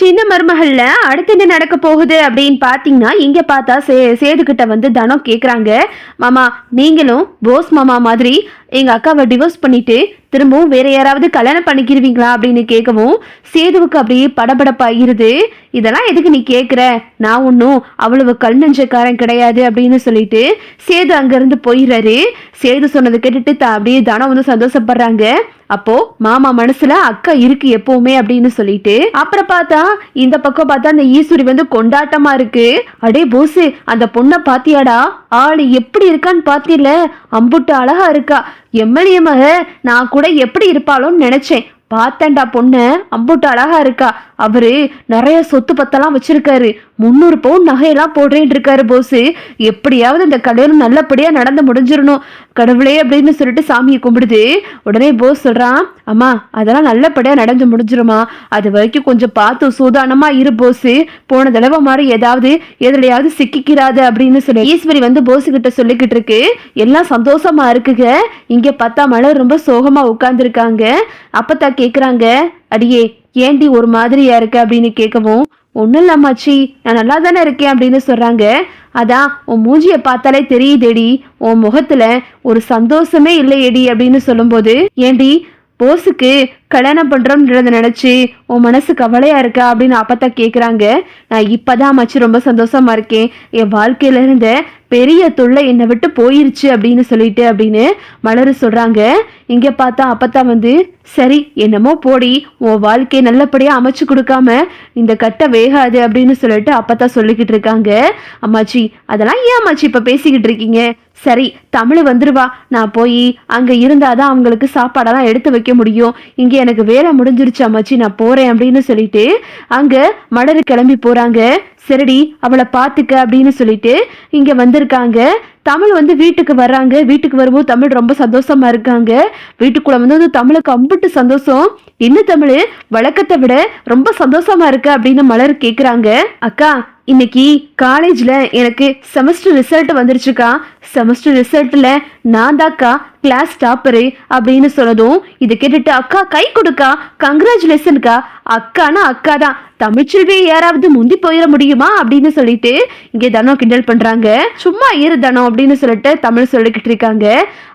சின்ன மருமகள்ல அடுத்து என்ன நடக்க போகுது அப்படின்னு பாத்தீங்கன்னா இங்க பார்த்தா சேதுகிட்ட வந்து தனம் கேக்குறாங்க. மாமா, நீங்களும் போஸ் மாமா மாதிரி எங்க அக்காவை டிவோர்ஸ் பண்ணிட்டு திரும்பவும் வேற யாராவது கல்யாணம் பண்ணிக்கிருவீங்களா அப்படின்னு கேட்கவும் சேதுவுக்கு அப்படியே படபடப்பாயிருது. இதெல்லாம் எதுக்கு நீ கேட்குற, நான் ஒன்றும் அவ்வளவு கல் நெஞ்சக்காரன் கிடையாது அப்படின்னு சொல்லிட்டு சேது அங்கேருந்து போயிடுறாரு. சேது சொன்னதை கேட்டுட்டு அப்படியே தனம் வந்து சந்தோஷப்படுறாங்க. அப்போ மாமா மனசுல அக்கா இருக்கு எப்பவுமே அப்படின்னு சொல்லிட்டு அப்புறம் பார்த்தா இந்த பக்கம் பார்த்தா அந்த ஈஸ்வரி வந்து கொண்டாட்டமா இருக்கு. அடே போசு, அந்த பொண்ணை பாத்தியாடா, ஆளு எப்படி இருக்கான்னு பாத்தியில, அம்புட்டு அழகா இருக்கா. எம்எல்ஏ மக நான் கூட எப்படி இருப்பாளோன்னு நினைச்சேன். பார்த்தேன்டா பொண்ணு, அம்புட்டு அழகா இருக்கா. அவரு நிறைய சொத்து பத்தெல்லாம் வச்சிருக்காரு. 300 பவுன் நகையெல்லாம் போடுறேன் இருக்காரு போஸ். எப்படியாவது இந்த கல்யாணம் நல்லபடியா நடந்து முடிஞ்சிடணும் கடவுளே அப்படின்னு சொல்லிட்டு சாமியை கும்பிடுது. உடனே போஸ் சொல்றான், அம்மா அதெல்லாம் நல்லபடியா நடந்து முடிஞ்சிருமா, அது வரைக்கும் கொஞ்சம் பார்த்து சூதானமா இரு போஸ். போன தடவை மாதிரி ஏதாவது எதுலையாவது சிக்கிக்கிறாது அப்படின்னு சொல்லி ஈஸ்வரி வந்து போஸ் கிட்ட சொல்லிக்கிட்டு இருக்கு. எல்லாம் சந்தோஷமா இருக்குங்க. இங்க பார்த்தா மலர் ரொம்ப சோகமா உட்கார்ந்துருக்காங்க. அப்பத்தா கேக்குறாங்க, அடியே ஏண்டி ஒரு மாதிரியா இருக்கு அப்படின்னு கேட்கவும், ஒன்றும் இல்லாமாச்சி, நான் நல்லா தானே இருக்கேன் அப்படின்னு சொல்றாங்க. அதான் உன் மூஞ்சியை பார்த்தாலே தெரியுதேடி, உன் முகத்துல ஒரு சந்தோஷமே இல்லையேடி அப்படின்னு சொல்லும்போது, ஏண்டி போஸுக்கு கல்யாணம் பண்றோம்ன்றத நினைச்சு உன் மனசு கவலையா இருக்கா அப்படின்னு அப்பத்தா கேக்குறாங்க. நான் இப்பதான் மச்சி ரொம்ப சந்தோஷமா இருக்கேன். என் வாழ்க்கையில இருந்த பெரிய தொல்லை என்னை விட்டு போயிருச்சு அப்படின்னு சொல்லிட்டு அப்படின்னு மலரு சொல்றாங்க. இங்க பார்த்தா அப்பத்தா வந்து, சரி என்னமோ போடி, உன் வாழ்க்கையை நல்லபடியா அமைச்சு கொடுக்காம இந்த கட்டை வேகாது அப்படின்னு சொல்லிட்டு அப்பத்தா சொல்லிக்கிட்டு இருக்காங்க. அம்மாச்சி அதெல்லாம் ஏன் அம்மாச்சி இப்ப பேசிக்கிட்டு இருக்கீங்க? சரி தமிழ் வந்துருவா, நான் போய் அங்க இருந்தாதான் அவங்களுக்கு சாப்பாடெல்லாம் எடுத்து வைக்க முடியும். இங்க எனக்கு வேலை முடிஞ்சிருச்சு அம்மாச்சி, நான் போறேன் அப்படின்னு சொல்லிட்டு அங்க மலரு கிளம்பி போறாங்க. சரிடி அவளை பாத்துக்க அப்படின்னு சொல்லிட்டு இங்க வந்திருக்காங்க. தமிழ் வந்து வீட்டுக்கு வர்றாங்க. வீட்டுக்கு வரும்போது தமிழ் ரொம்ப சந்தோஷமா இருக்காங்க. வீட்டுக்குள்ள வந்து தமிழுக்கு அம்பிட்டு சந்தோஷம். இன்னும் தமிழ் வழக்கத்தை விட ரொம்ப சந்தோஷமா இருக்கு அப்படின்னு மலர் கேக்குறாங்க. அக்கா இன்னைக்கு காலேஜ்ல எனக்கு செமஸ்டர் ரிசல்ட் வந்துருச்சுக்கா. செமஸ்டர் ரிசல்ட்ல நான் தாக்கா கிளாஸ் டாப்பரு அப்படின்னு சொன்னதும் இதை கேட்டுட்டு, அக்கா கை கொடுக்கா, கங்க்ராச்சுலேஷன்க்கா. அக்கானா அக்கா தான், தமிழ்ச்செல்வியை யாராவது முந்தி போயிட முடியுமா அப்படின்னு சொல்லிட்டு இங்கே தனம் கிண்டல் பண்றாங்க. சும்மா இரு தனம் அப்படின்னு சொல்லிட்டு தமிழ் சொல்லிக்கிட்டு இருக்காங்க.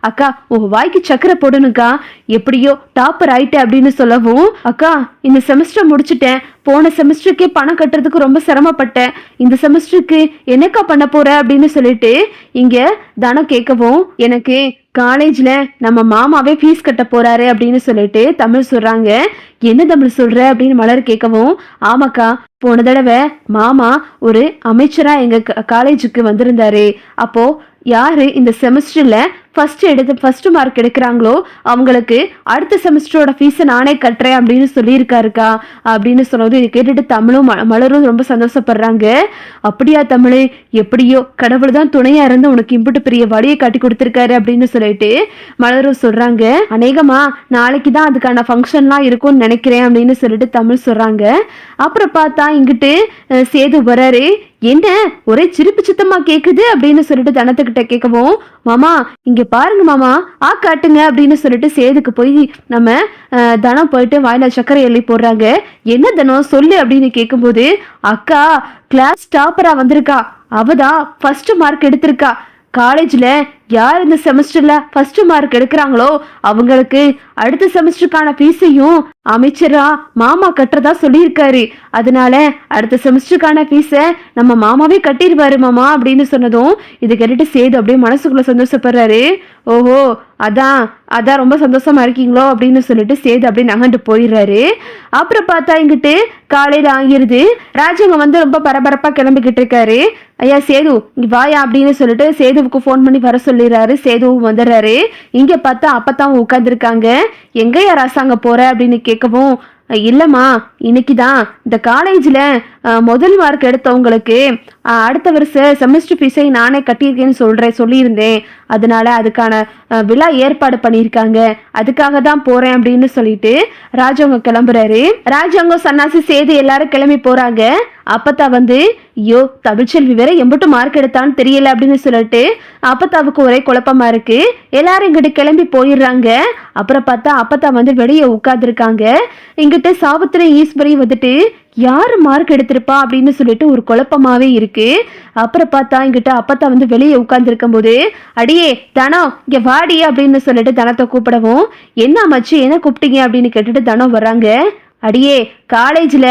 அக்கா உங்க வாய்க்கு சக்கரை போடணுக்கா, எப்படியோ டாப்பர் ஆயிட்டு அப்படின்னு சொல்லவும், அக்கா இந்த செமஸ்டர் முடிச்சுட்டேன், போன செமஸ்டருக்கே பணம் கட்டுறதுக்கு ரொம்ப சிரமப்பட்டேன், இந்த செமஸ்டருக்கு என்னக்கா பண்ண போற அப்படின்னு சொல்லிட்டு இங்க தனம் கேட்கவும், எனக்கு காலேஜ்ல நம்ம மாமாவே ஃபீஸ் கட்ட போறாரு அப்படின்னு சொல்லிட்டு தமிழ் சொல்றாங்க. என்ன தமிழ் சொல்ற அப்படின்னு மலர் கேட்கவும், ஆமாக்கா போன தடவை மாமா ஒரு அமைச்சரா எங்க காலேஜுக்கு வந்திருந்தாரு. அப்போ யாரு இந்த செமஸ்டர்ல ஃபர்ஸ்ட் மார்க் எடுக்கிறாங்களோ அவங்களுக்கு அடுத்த செமஸ்டரோட ஃபீஸை நானே கட்டுறேன் அப்படின்னு சொல்லியிருக்காருக்கா அப்படின்னு சொன்னது. இதை கேட்டுட்டு தமிழும் மலரும் ரொம்ப சந்தோஷப்படுறாங்க. அப்படியா தமிழ், எப்படியோ கடவுள் தான் துணையா இருந்து உனக்கு இம்புட்டு பெரிய வழியை காட்டி கொடுத்துருக்காரு அப்படின்னு சொல்லிட்டு மலரும் சொல்றாங்க. அநேகமா நாளைக்கு தான் அதுக்கான ஃபங்க்ஷன்லாம் இருக்கும்னு நினைக்கிறேன் அப்படின்னு சொல்லிட்டு தமிழ் சொல்றாங்க. அப்புறம் பார்த்தா இங்கிட்டு சேது வராரு. என்ன ஒரே சிரிப்பு சித்தமா கேக்குது அப்படின்னு சொல்லிட்டு தனத்துக்கிட்ட கேட்கவும், மாமா இங்க பாருங்க மாமா, காட்டுங்க அப்படின்னு சொல்லிட்டு சேதுக்கு போய் நம்ம தனம் போயிட்டு வாயில சக்கரை எள்ளி போடுறாங்க. என்ன தனம் சொல்லு அப்படின்னு கேட்கும்போது, அக்கா கிளாஸ் டாப்பரா வந்திருக்கா, அவதான் ஃபர்ஸ்ட் மார்க் எடுத்திருக்கா. காலேஜ்ல யார் இந்த செமஸ்டர்ல ஃபர்ஸ்ட் மார்க் எடுக்கிறாங்களோ அவங்களுக்கு அடுத்த செமஸ்டருக்கான ஃபீஸையும் அமைச்சரா மாமா கட்டுறதா சொல்லியிருக்காரு. அதனால அடுத்த செமஸ்டருக்கான ஃபீஸை நம்ம மாமாவே கட்டிடுவாரு மாமா அப்படின்னு சொன்னதும் இதை கேட்டுட்டு சேது அப்படியே மனசுக்குள்ள சந்தோஷப்படுறாரு. ஓஹோ அதான் ரொம்ப சந்தோஷமா இருக்கீங்களோ அப்படின்னு சொல்லிட்டு சேது அப்படியே நகண்டு போயிடுறாரு. அப்புறம் பார்த்தா இங்கிட்டு காலையில ஆகிருது. ராஜங்க வந்து ரொம்ப பரபரப்பா கிளம்பிக்கிட்டு இருக்காரு. ஐயா சேது இங்க வாயா அப்படின்னு சொல்லிட்டு சேதுவுக்கு ஃபோன் பண்ணி வர சொல்லிடுறாரு. சேதுவும் வந்துடுறாரு. இங்க பார்த்தா அப்பத்தான் உட்காந்துருக்காங்க. எங்கயா ராசாங்க போற அப்படின்னு கேட்கவும், இல்லம்மா இன்னைக்குதான் இந்த காலேஜ்ல முதல் மார்க் எடுத்தவங்களுக்கு அடுத்த வருஷம் செமஸ்டர் ஃபீஸை நானே கட்டியிருக்கேன்னு சொல்லியிருந்தேன். அதனால அதுக்கான விழா ஏற்பாடு பண்ணியிருக்காங்க, அதுக்காக தான் போறேன் அப்படின்னு சொல்லிட்டு ராஜாங்க கிளம்புறாரு. ராஜாங்க சன்னாசி சேது எல்லாரும் கிளம்பி போறாங்க. அப்பத்தா வந்து, ஐயோ தமிழ்ச்செல்வி வேற எம்பிட்டு மார்க் எடுத்தான்னு தெரியல அப்படின்னு சொல்லிட்டு அப்பத்தாவுக்கு ஒரே குழப்பமா இருக்கு. எல்லாரும் இங்கிட்டு கிளம்பி போயிடுறாங்க. அப்புறம் பார்த்தா அப்பத்தா வந்து வெளியே உட்கார்ந்துருக்காங்க. இங்கிட்ட சாவித்திரி ஈஸ்வரி வந்துட்டு, யாரு மார்க் எடுத்திருப்பா அப்படின்னு சொல்லிட்டு ஒரு குழப்பமாவே இருக்கு. அப்புறம் பார்த்தா இங்கிட்ட அப்பத்தா வந்து வெளியே உட்கார்ந்துருக்கும் போது, அடியே தனம் இங்க வாடி அப்படின்னு சொல்லிட்டு தனத்தை கூப்பிடவும், என்ன மச்சி என்ன கூப்பிட்டீங்க அப்படின்னு கேட்டுட்டு தனம் வர்றாங்க. அடியே காலேஜ்ல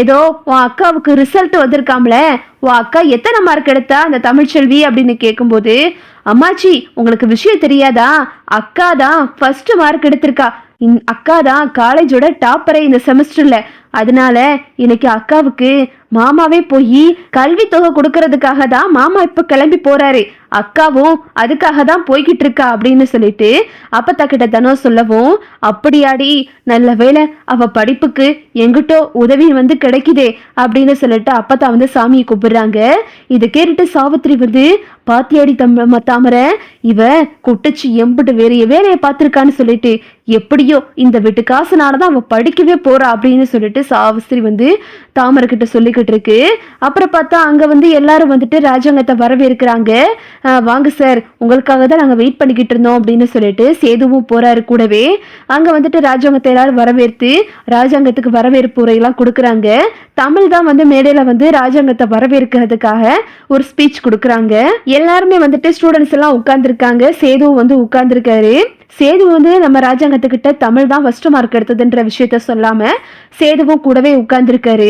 ஏதோ உன் அக்காவுக்கு ரிசல்ட் வந்திருக்காம்ல, உன் அக்கா எத்தனை மார்க் எடுத்தா அந்த தமிழ்ச்செல்வி அப்படின்னு கேட்கும்போது, அம்மாச்சி உங்களுக்கு விஷயம் தெரியாதா, அக்கா தான் ஃபர்ஸ்ட் மார்க் எடுத்திருக்கா, அக்கா தான் காலேஜோட டாப்பரே இந்த செமஸ்டர்ல, அதனால இன்னைக்கு அக்காவுக்கு மாமாவே போய் கல்வி தொகை கொடுக்கறதுக்காக தான் மாமா இப்ப கிளம்பி போறாரு, அக்காவும் அதுக்காக தான் போய்கிட்டு இருக்கா அப்படின்னு சொல்லிட்டு அப்பத்தா கிட்ட தனம் சொல்லவும், அப்படியாடி நல்ல வேளை அவ படிப்புக்கு எங்கிட்டோ உதவி வந்து கிடைக்குதே அப்படின்னு சொல்லிட்டு அப்பத்தா வந்து சாமியை கூப்பிடுறாங்க. இதை கேட்டுட்டு சாவித்திரி வந்து, பாத்தியாடி தாமரை, இவ குட்டச்சி எம்பிட்டு வேலையை பார்த்திருக்கான்னு சொல்லிட்டு, எப்படியோ இந்த வீட்டு காசுனாலதான் அவ படிக்கவே போறா அப்படின்னு சொல்லிட்டு சாவித்திரி வந்து தாமரை கிட்ட சொல்லிக்கிட்டு இருக்கு. அப்புறம் பார்த்தா அங்க வந்து எல்லாரும் வந்துட்டு ராஜாங்கத்தை வரவேற்கிறாங்க. வாங்க சார், உங்களுக்காக தான் நாங்க வெயிட் பண்ணிக்கிட்டு இருந்தோம் அப்படின்னு சொல்லிட்டு சேதுவும் போறாரு கூடவே. அங்க வந்துட்டு ராஜாங்கத்தை எல்லாரும் வரவேற்று ராஜாங்கத்துக்கு வரவேற்பு உரையெல்லாம் கொடுக்குறாங்க. தமிழ் தான் வந்து மேடையில வந்து ராஜாங்கத்தை வரவேற்கிறதுக்காக ஒரு ஸ்பீச் கொடுக்குறாங்க. எல்லாருமே வந்துட்டு ஸ்டூடெண்ட்ஸ் எல்லாம் உட்கார்ந்துருக்காங்க. சேதுவும் வந்து உட்கார்ந்துருக்காரு. சேது வந்து நம்ம ராஜாங்கத்துக்கிட்ட தமிழ் தான் ஃபர்ஸ்ட் மார்க் எடுத்ததுன்ற விஷயத்த சொல்லாம சேதுவும் கூடவே உட்கார்ந்துருக்காரு.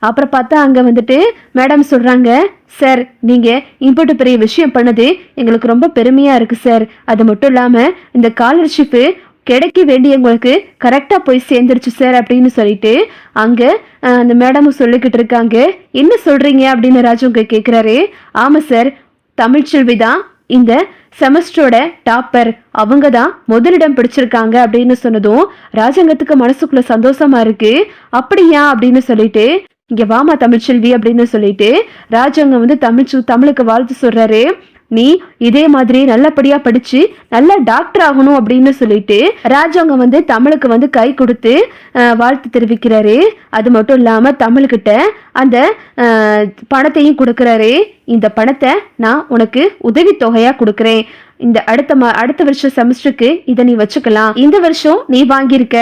அப்புறம் பார்த்தா அங்க வந்துட்டு மேடம் சொல்றாங்க, சார் நீங்க இம்புட்டு பெரிய விஷயம் பண்ணது எங்களுக்கு ரொம்ப பெருமையா இருக்கு சார். அது மட்டும் இல்லாம இந்த ஸ்காலர்ஷிப்பு கிடைக்க வேண்டியவங்களுக்கு கரெக்டா போய் சேர்ந்துருச்சு சார் அப்படின்னு சொல்லிட்டு அங்க அந்த மேடமும் சொல்லிக்கிட்டு இருக்காங்க. என்ன சொல்றீங்க அப்படின்னு ராஜுங்க கேட்கிறாரு. ஆமா சார், தமிழ்ச்செல்வி தான் இந்த செமஸ்டரோட டாப்பர், அவங்க தான் முதலிடம் பிடிச்சிருக்காங்க அப்படின்னு சொன்னதும் ராஜாங்கத்துக்கு மனசுக்குள்ள சந்தோஷமா இருக்கு. அப்படியா அப்படின்னு சொல்லிட்டு, இங்க வாமா தமிழ்ச்செல்வி அப்படின்னு சொல்லிட்டு ராஜாங்க வந்து தமிழுக்கு வாழ்த்து சொல்றாரு. நீ இதே மாதிரி நல்லபடியா படிச்சு நல்ல டாக்டர் ஆகணும் அப்படின்னு சொல்லிட்டு ராஜாங்க வந்து தமிழுக்கு வந்து கை கொடுத்து வாழ்த்து தெரிவிக்கிறாரு. அது மட்டும் இல்லாம தமிழ்கிட்ட அந்த பணத்தையும் கொடுக்கறாரு. இந்த பணத்தை நான் உனக்கு உதவி தொகையா கொடுக்கறேன், இந்த அடுத்த வருஷம் செமஸ்டருக்கு இதை நீ வச்சுக்கலாம், இந்த வருஷம் நீ வாங்கியிருக்க,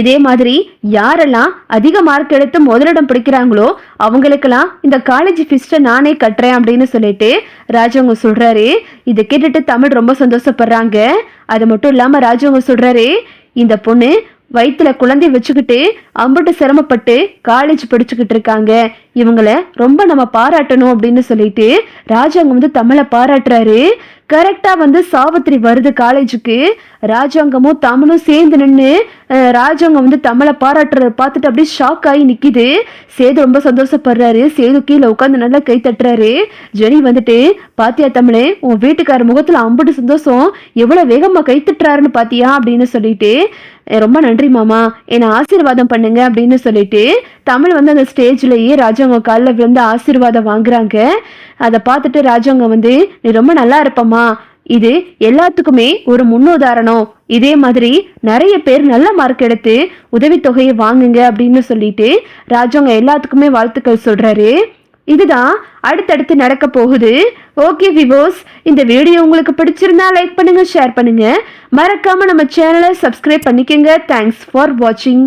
இதே மாதிரி யாரெல்லாம் அதிக மார்க் எடுத்து முதலிடம் பிடிக்கிறாங்களோ அவங்களுக்கெல்லாம் இந்த காலேஜ் ஃபீஸ்ட நானே கட்டுறேன் அப்படின்னு சொல்லிட்டு ராஜாங்க சொல்றாரு. இதை கேட்டுட்டு தமிழ் ரொம்ப சந்தோஷப்படுறாங்க. அது மட்டும் இல்லாம ராஜாங்க சொல்றாரு, இந்த பொண்ணு வயிற்றுல குழந்தை வச்சுக்கிட்டு அம்பட்டு சிரமப்பட்டு காலேஜ் படிச்சுக்கிட்டு இருக்காங்க, இவங்களை ரொம்ப நம்ம பாராட்டணும் அப்படின்னு சொல்லிட்டு ராஜாங்க வந்து தமிழை பாராட்டுறாரு. கரெக்டா வந்து சாவித்திரி வருது காலேஜுக்கு. ராஜாங்கமும் தமிழும் சேர்ந்து நின்று ராஜாங்கம் வந்து தமிழை பாராட்டுறத பார்த்துட்டு அப்படியே ஷாக் ஆகி நிக்குது. சேது ரொம்ப சந்தோஷப்படுறாரு. சேது கீழே உட்காந்து நல்லா கை தட்டுறாரு. ஜெனி வந்துட்டு, பாத்தியா தமிழே, உன் வீட்டுக்கார முகத்துல அம்புட்டு சந்தோஷம், எவ்வளவு வேகமா கை தட்டுறாருன்னு பாத்தியா அப்படின்னு சொல்லிட்டு, ரொம்ப நன்றி மாமா, என்னை ஆசீர்வாதம் பண்ணுங்க அப்படின்னு சொல்லிட்டு தமிழ் வந்து அந்த ஸ்டேஜ்லயே ராஜாங்க காலில் விழுந்து ஆசீர்வாதம் வாங்குறாங்க. அதை பார்த்துட்டு ராஜாங்க வந்து, நீ ரொம்ப நல்லா இருப்பம்மா, இது எல்லாத்துக்குமே ஒரு முன்னுதாரணம், இதே மாதிரி நிறைய பேர் நல்ல மார்க் எடுத்து உதவித்தொகையை வாங்குங்க அப்படின்னு சொல்லிட்டு ராஜாங்க எல்லாத்துக்குமே வாழ்த்துக்கள் சொல்றாரு. இதுதான் அடுத்தடுத்து நடக்க போகுது. ஓகே விவோஸ், இந்த வீடியோ உங்களுக்கு பிடிச்சிருந்தா லைக் பண்ணுங்க, ஷேர் பண்ணுங்க, மறக்காம நம்ம சேனலை சப்ஸ்கிரைப் பண்ணிக்கோங்க. தேங்க்ஸ் ஃபார் வாட்சிங்.